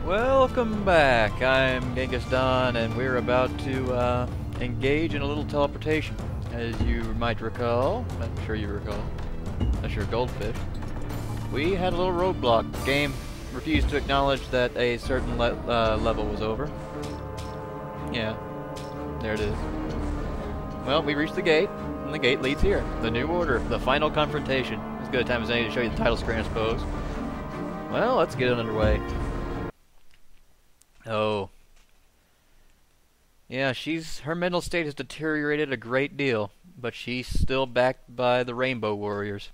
Welcome back. I'm Genghis Don, and we're about to engage in a little teleportation. As you might recall, I'm sure you recall, unless you're a goldfish, we had a little roadblock. The game refused to acknowledge that a certain level was over. Yeah, there it is. Well, we reached the gate, and the gate leads here. The New Order, the final confrontation. As good a time as any to show you the title screen, I suppose. Well, let's get it underway. Oh. Yeah, her mental state has deteriorated a great deal, but she's still backed by the Rainbow Warriors.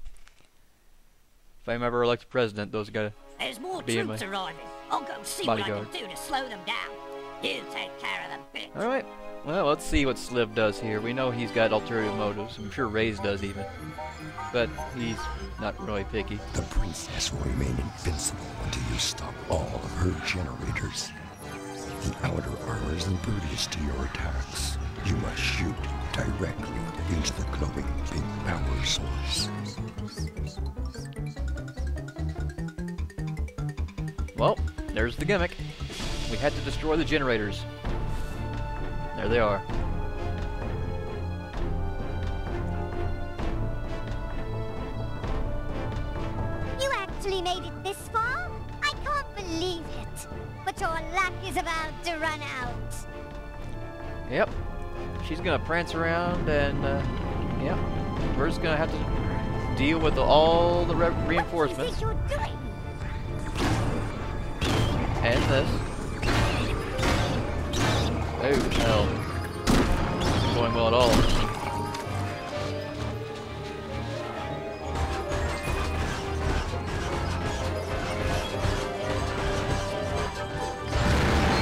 If I'm ever elected president, those gotta There's more be troops arriving. I'll go see bodyguard. what I can do to slow them down. You take care of them, bitch. Alright, well, let's see what Sliv does here. We know he's got ulterior motives. I'm sure Raze does even. But he's not really picky. The princess will remain invincible until you stop all of her generators. The outer armor is impervious to your attacks. You must shoot directly into the glowing pink power source. Well, there's the gimmick. We had to destroy the generators. There they are. You actually made it this far? I can't believe it. But your luck is about to run out. Yep. She's gonna prance around and, yeah. We're just gonna have to deal with all the reinforcements. What is it you're doing? And this. Oh, hell. Isn't going well at all.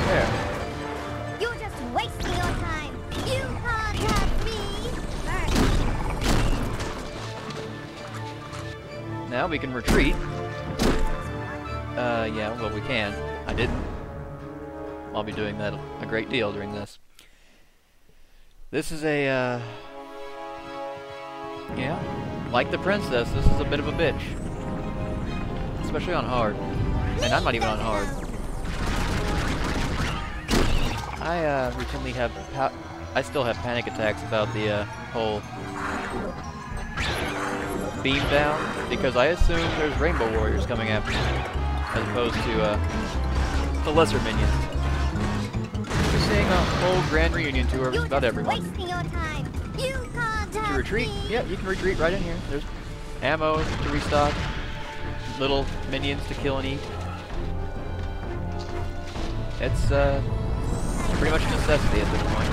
There. You're just wasting your time. You can't have me. Now we can retreat. Yeah, well, we can. I didn't. I'll be doing that a great deal during this. This is a, yeah, like the princess, this is a bit of a bitch. Especially on hard. And I'm not even on hard. I routinely have, I still have panic attacks about the, whole beam down, because I assume there's Rainbow Warriors coming after me, as opposed to, the lesser minions. We're seeing a whole grand reunion tour of just about everyone. Wasting your time. You can't have To retreat? me. Yeah, you can retreat right in here. There's ammo to restock, little minions to kill and eat. It's pretty much a necessity at this point.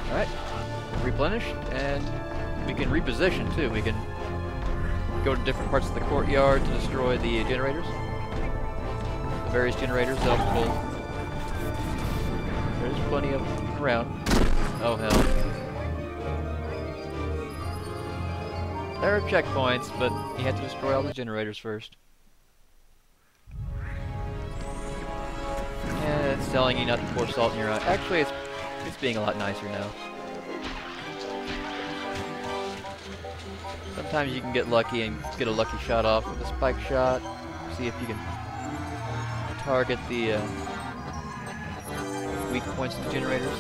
Alright, replenished, and we can reposition too. We can go to different parts of the courtyard to destroy the generators. The various generators that will... There's plenty of them around. Oh hell. There are checkpoints, but you have to destroy all the generators first. Yeah, it's telling you not to pour salt in your eye. Actually, it's being a lot nicer now. Sometimes you can get lucky and get a lucky shot off with a spike shot. See if you can target the weak points of the generators.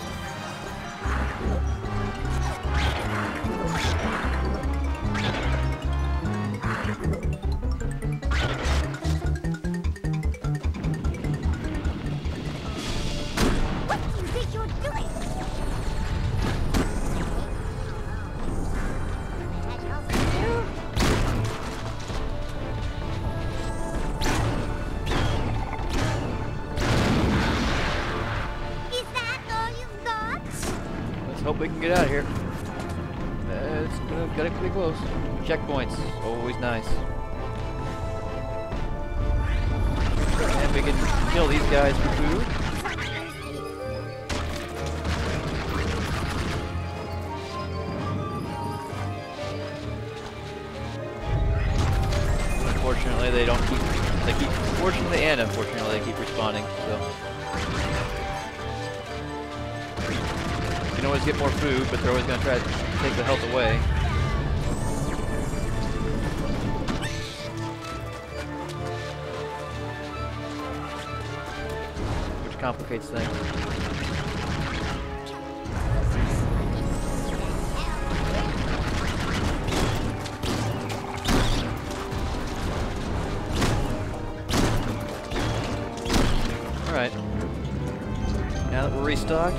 What do you think you're doing? Is that all you've got? Let's hope we can get out of here. It's gotta be close. Checkpoints, always nice. And we can kill these guys for food. Unfortunately, they don't keep. They keep. Fortunately and unfortunately, they keep respawning. So you can always get more food, but they're always going to try to take the health away. complicates things. Alright. Now that we're restocked,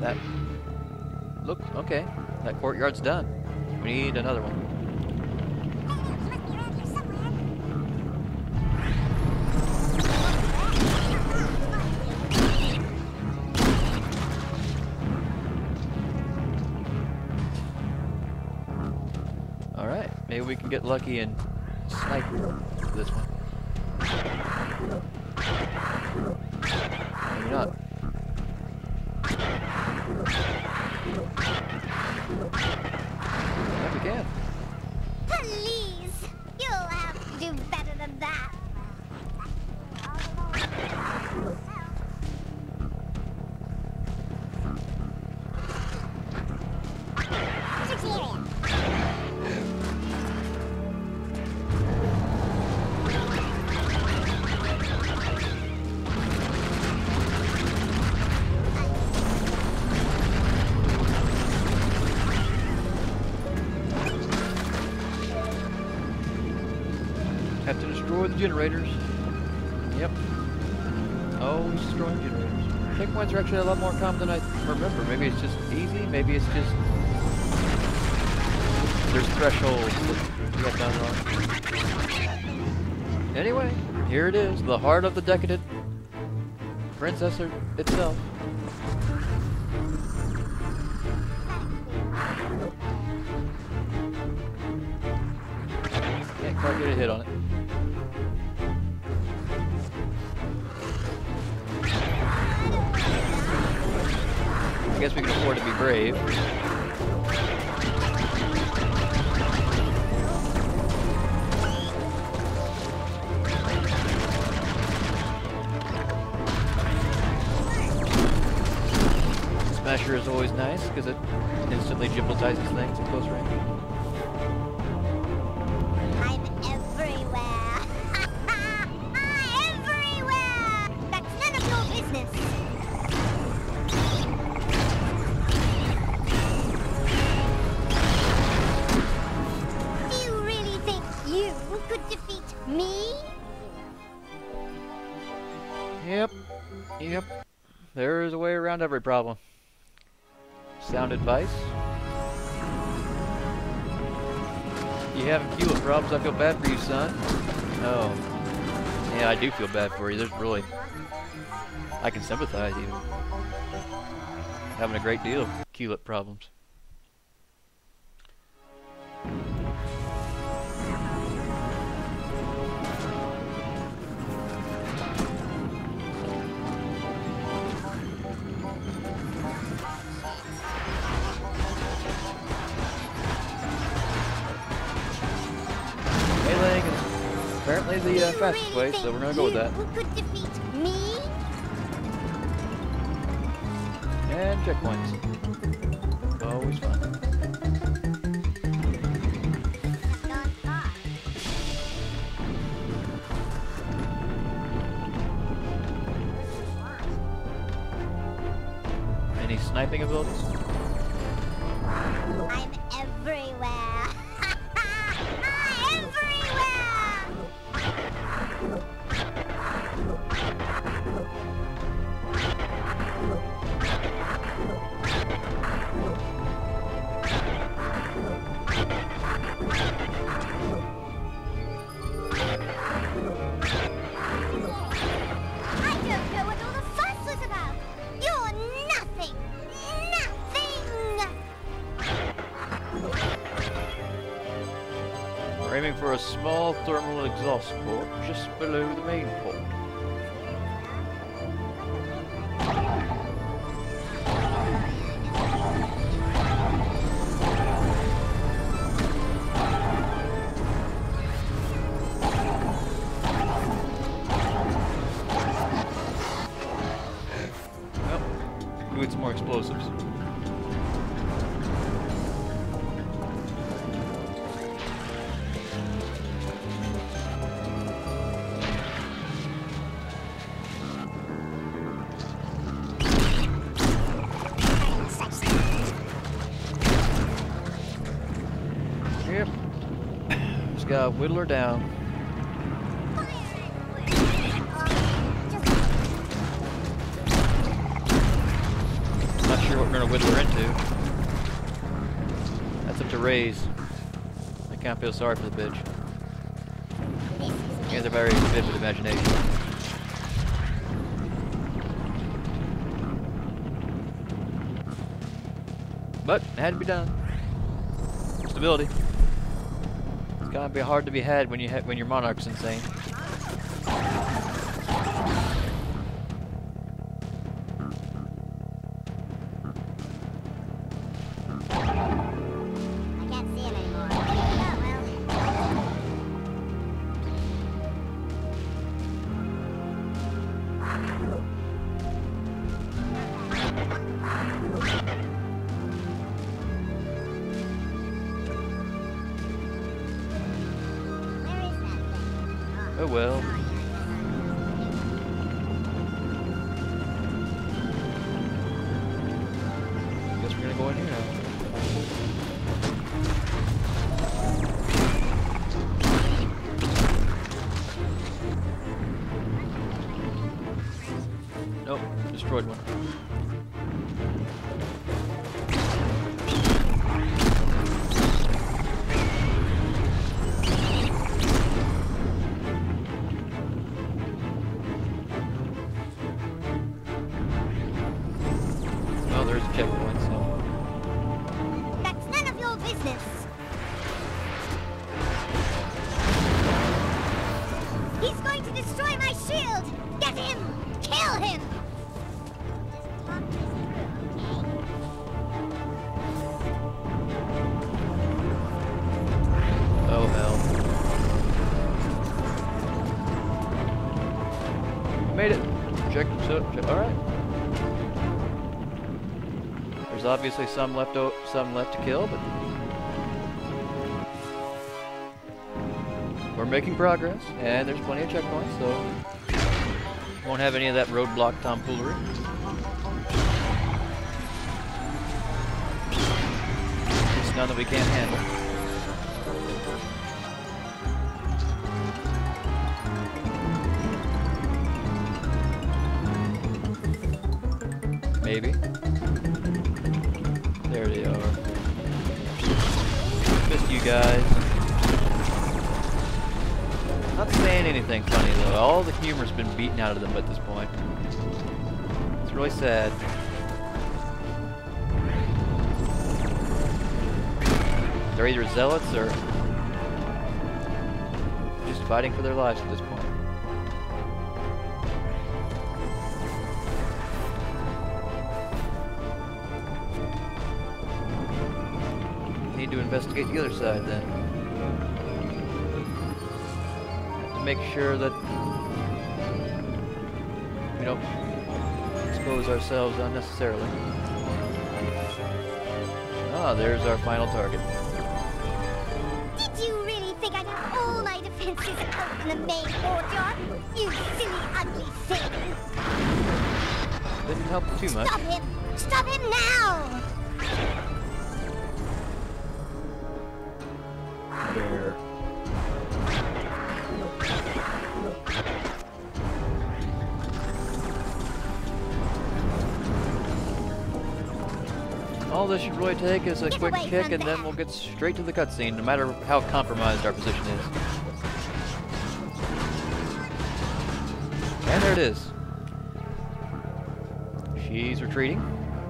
that look okay. That courtyard's done. We need another one. Alright, maybe we can get lucky and snipe this one. Maybe not. Yeah, we can. Please, you'll have to do better than that. Have to destroy the generators. Yep. Always destroying generators. Checkpoints are actually a lot more common than I remember. Maybe it's just easy, maybe it's just there's thresholds that you got done wrong. Anyway, here it is, the heart of the decadent princess itself. Can't quite get a hit on it. I guess we can afford to be brave. Smasher is always nice because it instantly hypnotizes things at close range. I'm everywhere. Everywhere! That's none of your business. Do you really think you could defeat me? Yep. There is a way around every problem. Sound advice? You having Hewlett problems? I feel bad for you, son. Oh. Yeah, I do feel bad for you. There's really... I can sympathize even. Having a great deal of Hewlett problems. Meleeing is apparently the fastest way, so we're gonna go with that. You could defeat me? And checkpoints. Always fun. Gone far. Any sniping abilities? I'm everywhere. Everywhere! I don't know what all the fuss was about. You're nothing. Nothing. We're aiming for a small thermal exhaust port just below the main port. Well, doing some more explosives. gotta whittle her down. Not sure what we're gonna whittle her into. That's up to Raze. I can't feel sorry for the bitch. He has a very vivid imagination. But it had to be done. Stability. It's gotta be hard to be had when your monarch's insane. Oh well. Guess we're gonna go in here now. Nope, destroyed one. There's a checkpoint, so. That's none of your business. He's going to destroy my shield. Get him! Kill him! Oh hell. Made it. Check. Alright. There's obviously some left to kill, but we're making progress, and there's plenty of checkpoints, so won't have any of that roadblock tomfoolery. It's none that we can't handle. Maybe. There they are. Missed you guys. Not saying anything funny though. All the humor's been beaten out of them at this point. It's really sad. They're either zealots or just fighting for their lives at this point. Need to investigate the other side then. Have to make sure that we don't expose ourselves unnecessarily. Ah, there's our final target. Did you really think I'd have all my defenses out in the main courtyard? You silly, ugly thing! Didn't help too much. Stop him! Stop him now! There. All this should really take is a quick kick, and then we'll get straight to the cutscene, no matter how compromised our position is. And there it is. She's retreating.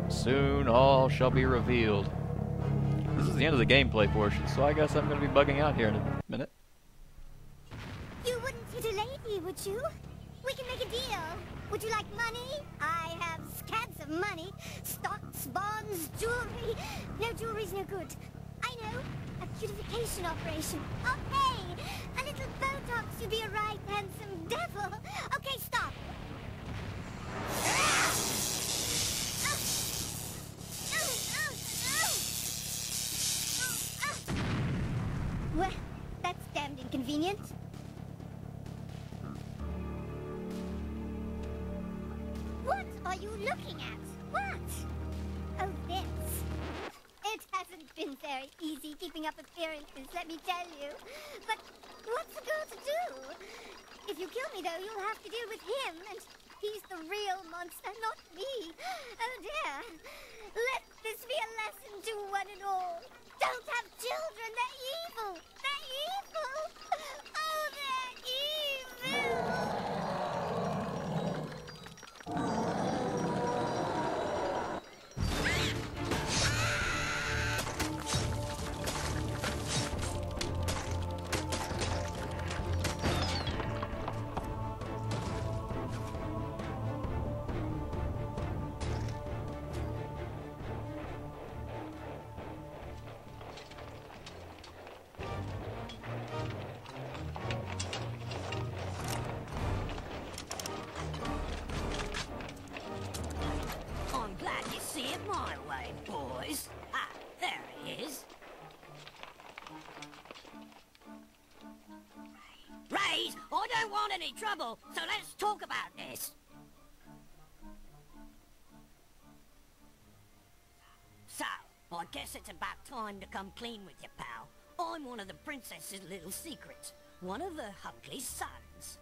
Soon all shall be revealed. This is the end of the gameplay portion, so I guess I'm going to be bugging out here in a minute. You wouldn't hit a lady, would you? We can make a deal. Would you like money? I have scads of money. Stocks, bonds, jewelry. No jewelry's no good. I know. A purification operation. Okay. A little Botox, you'd be a right handsome devil. Okay, stop. Well, that's damned inconvenient. What are you looking at? What? Oh, this. It hasn't been very easy keeping up appearances, let me tell you. But what's a girl to do? If you kill me, though, you'll have to deal with him, and he's the real monster, not me. Oh, dear. Let this be a lesson to one and all. Don't have children. They're evil. They're evil. Oh, they're evil. I'm glad you see it my way, boys. Ah, there he is. Raze, I don't want any trouble, so let's talk about this. So, I guess it's about time to come clean with you, pal. I'm one of the princess's little secrets. One of her ugly sons.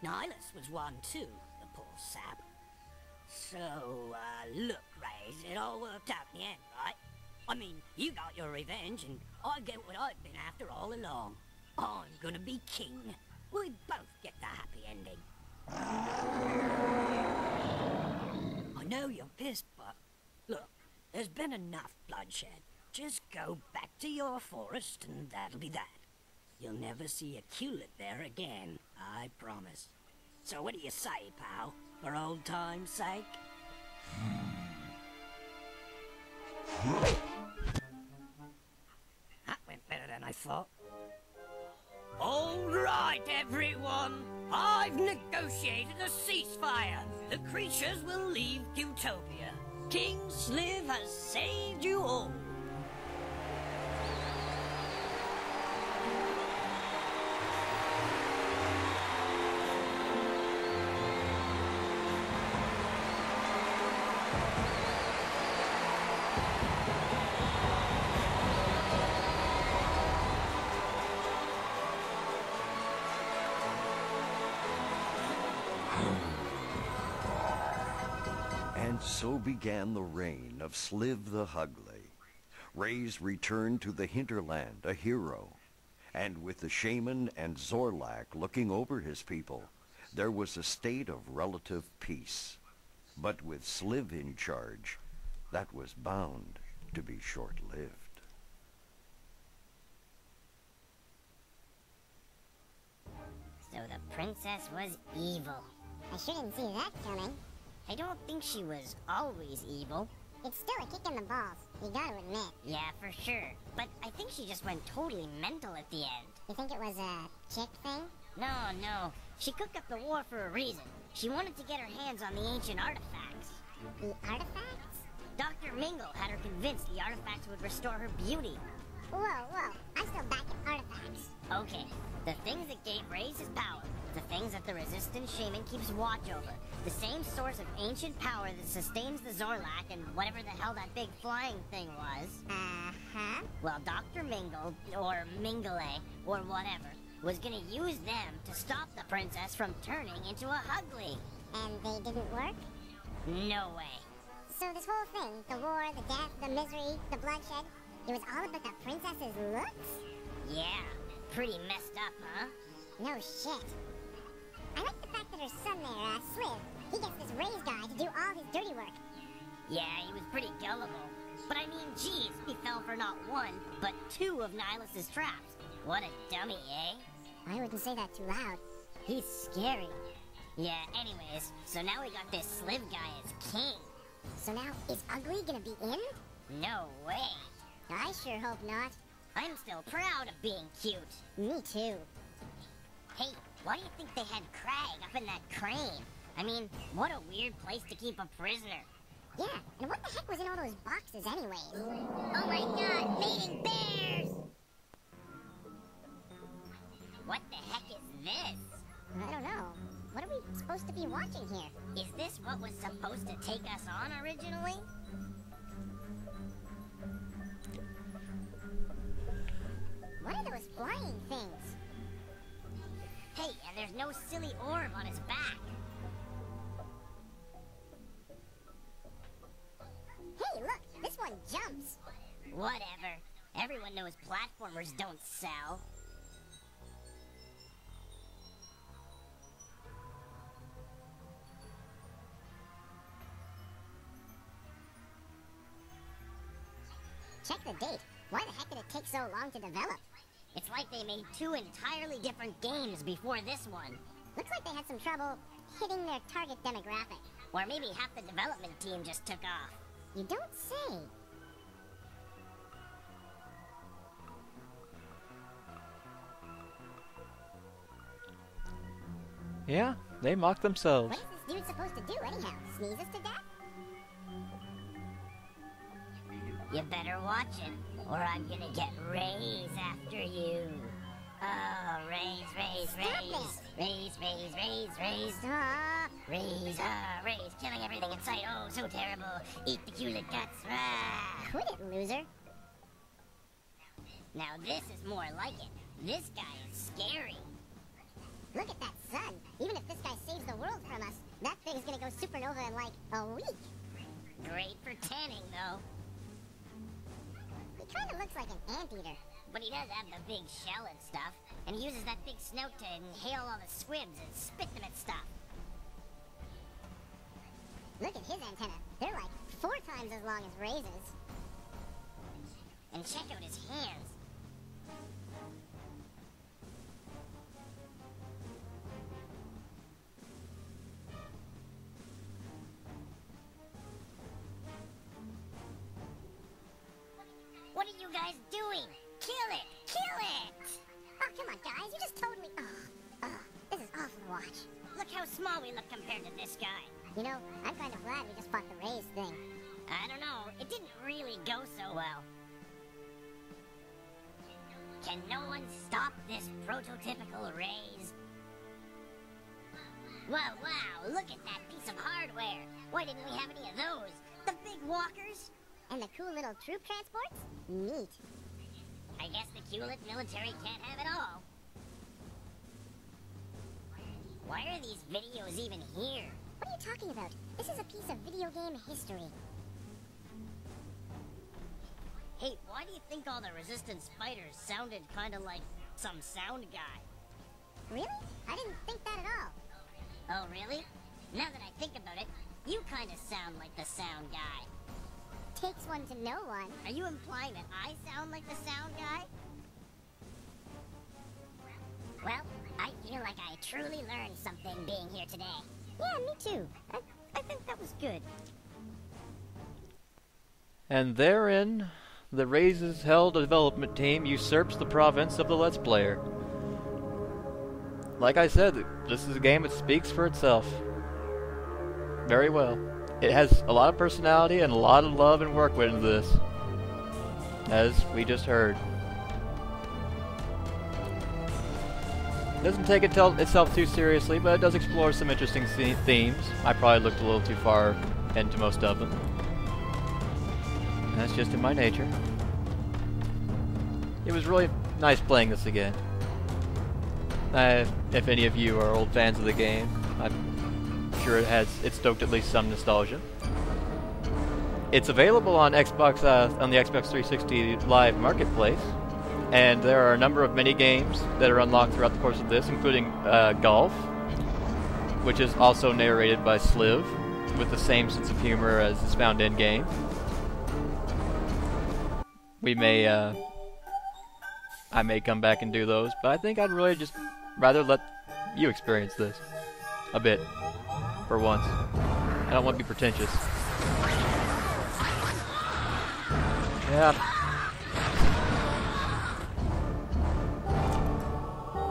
Nihilus was one too, the poor sap. So, look, Raze, it all worked out in the end, right? I mean, you got your revenge, and I get what I've been after all along. I'm gonna be king. We both get the happy ending. I know you're pissed, but look, there's been enough bloodshed. Just go back to your forest, and that'll be that. You'll never see a culet there again, I promise. So what do you say, pal? For old time's sake? That went better than I thought. All right, everyone. I've negotiated a ceasefire. The creatures will leave Utopia. King Sliv has saved you all. And so began the reign of Sliv the Ugly. Raze returned to the hinterland a hero. And with the shaman and Zorlak looking over his people, there was a state of relative peace. But with Sliv in charge, that was bound to be short-lived. So the princess was evil. I sure didn't see that coming. I don't think she was always evil. It's still a kick in the balls, you gotta admit. Yeah, for sure. But I think she just went totally mental at the end. You think it was a chick thing? No. She cooked up the war for a reason. She wanted to get her hands on the ancient artifacts. The artifacts? Dr. Mingle had her convinced the artifacts would restore her beauty. Whoa, I still back at artifacts. Okay, the things that gave Raze his power, the things that the resistant shaman keeps watch over, the same source of ancient power that sustains the Zorlak and whatever the hell that big flying thing was. Uh-huh. Well, Dr. Mingle, or Mingle, or whatever, was gonna use them to stop the princess from turning into a Ugly. And they didn't work? No way. So this whole thing, the war, the death, the misery, the bloodshed, it was all about the princess's looks? Yeah, pretty messed up, huh? No shit. I like the fact that her son there, Sliv, he gets this Raze guy to do all his dirty work. Yeah, he was pretty gullible. But I mean, geez, he fell for not one, but two of Nihilus's traps. What a dummy, eh? I wouldn't say that too loud. He's scary. Yeah, anyways, so now we got this Sliv guy as king. So now, is Ugly gonna be in? No way. I sure hope not. I'm still proud of being cute. Me too. Hey, why do you think they had Crag up in that crane? I mean, what a weird place to keep a prisoner. Yeah, and what the heck was in all those boxes anyways? Oh my god, mating bears! What the heck is this? I don't know. What are we supposed to be watching here? Is this what was supposed to take us on originally? the orb on his back. Hey, look, this one jumps. Whatever. Everyone knows platformers don't sell. Check the date. Why the heck did it take so long to develop? It's like they made 2 entirely different games before this one. Looks like they had some trouble hitting their target demographic. Or maybe half the development team just took off. You don't say. Yeah, they mock themselves. What is this dude supposed to do anyhow? Sneeze us to death? You better watch it, or I'm gonna get Raze after you. Oh, Raze, Raze, Raze. Raze, Raze, Raze, Raze. Raze, Raze, killing everything in sight. Oh, so terrible. Eat the Hewlett guts. Quit it, loser. Now this is more like it. This guy is scary. Look at that sun. Even if this guy saves the world from us, that thing's gonna go supernova in like a week. Great for tanning, though. He kinda looks like an anteater. But he does have the big shell and stuff, and he uses that big snout to inhale all the squibs and spit them at stuff. Look at his antenna. They're like 4 times as long as Raze's. And check out his hands. What are you guys doing? Kill it! Kill it! Oh, come on, guys. You just totally... this is awful to watch. Look how small we look compared to this guy. You know, I'm kind of glad we just fought the Raze thing. I don't know. It didn't really go so well. Can no one stop this prototypical Raze? Wow, wow, look at that piece of hardware. Why didn't we have any of those? The big walkers? And the cool little troop transports? Neat. I guess the Hewlett military can't have it all. Why are these videos even here? What are you talking about? This is a piece of video game history. Hey, why do you think all the Resistance fighters sounded kind of like some sound guy? Really? I didn't think that at all. Oh, really? Now that I think about it, you kind of sound like the sound guy. Takes one to know one. Are you implying that I sound like the sound guy? Well, I feel like I truly learned something being here today. Yeah, me too. I think that was good. And therein, the Raze's held development team usurps the province of the Let's Player. Like I said, this is a game that speaks for itself. Very well. It has a lot of personality and a lot of love and work went into this, as we just heard. It doesn't take itself too seriously, but it does explore some interesting themes. I probably looked a little too far into most of them. That's just in my nature. It was really nice playing this again. If any of you are old fans of the game, I'm sure it stoked at least some nostalgia. It's available on Xbox on the Xbox 360 Live Marketplace, and there are a number of mini games that are unlocked throughout the course of this, including Golf, which is also narrated by Sliv, with the same sense of humor as is found in game. I may come back and do those, but I think I'd really just rather let you experience this a bit for once. I don't want to be pretentious. Yeah.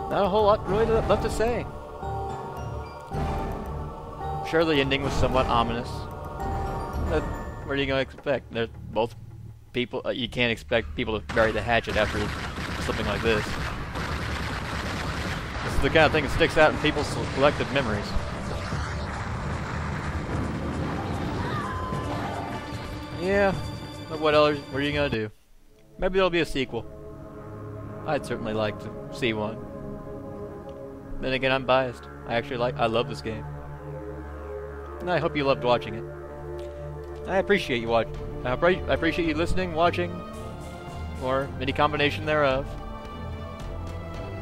Not a whole lot really left to say. Sure, the ending was somewhat ominous. But what are you going to expect? They're both people. You can't expect people to bury the hatchet after something like this. This is the kind of thing that sticks out in people's collective memories. Yeah, but what else? What are you gonna do? Maybe there'll be a sequel. I'd certainly like to see one. Then again, I'm biased. I love this game. And I hope you loved watching it. I appreciate you I appreciate you listening, watching, or any combination thereof.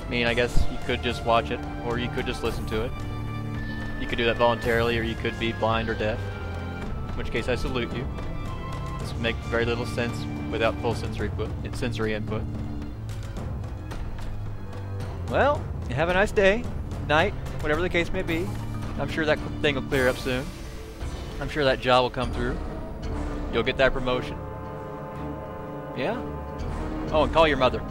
I mean, I guess you could just watch it, or you could just listen to it. You could do that voluntarily, or you could be blind or deaf. In which case, I salute you. This would make very little sense without full sensory input. Well, have a nice day, night, whatever the case may be. I'm sure that thing will clear up soon. I'm sure that job will come through. You'll get that promotion. Yeah? Oh, and call your mother.